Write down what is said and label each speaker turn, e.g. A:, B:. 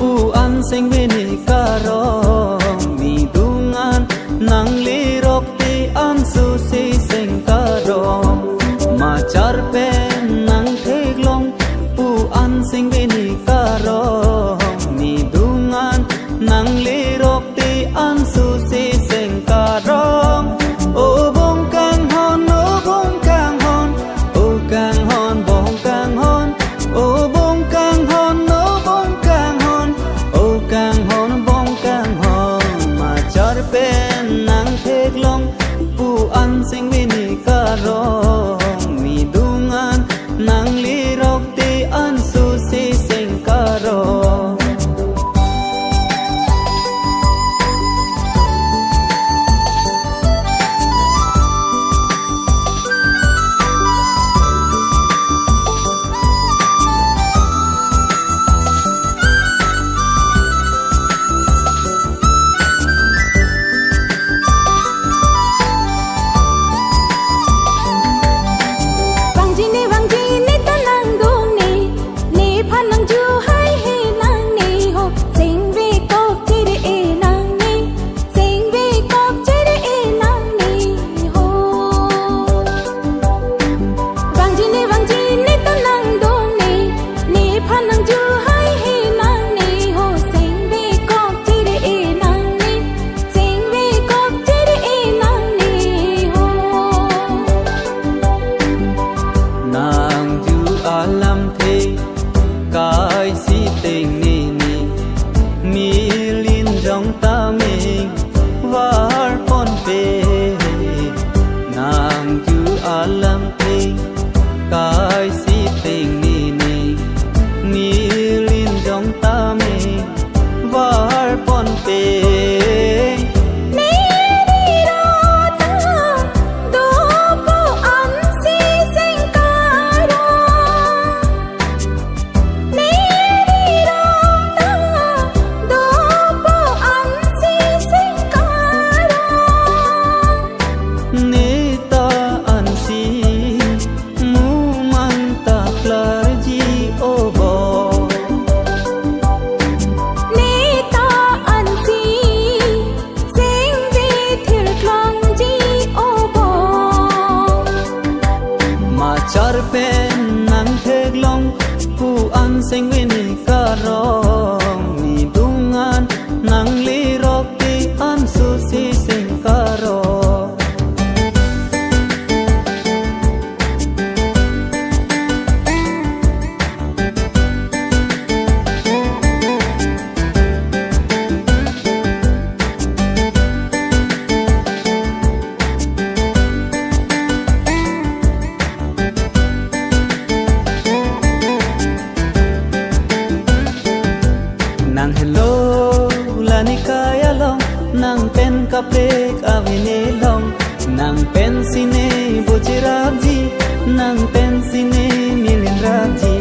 A: u an sing bini karong mi dungan nang lirok ti an su si sing karong ma char pen nang theglong u an sing bini karong mi dungan nang lirok ti an su si sing karong o bong kang hon o bong kang hon o kang hon bong kang hon o bong kang hon o bong kang hon o kang hon bong kang hon ma char pen nang theglong u an sing bini karong mi dungan nang lirok ti an su si sing karong cái si tình ni ni mi lin trong ta mình var con pe nàng chu alam pe cái si tình ni ni mi lin trong ta mình var con pe char pen nang theglong ku an sing bini karong mi dungan nang lirok ti an su si sing karong nang hello lani kaya long nang pen kapek avine long nang pen sine bojirabji nang pen sine milin rabji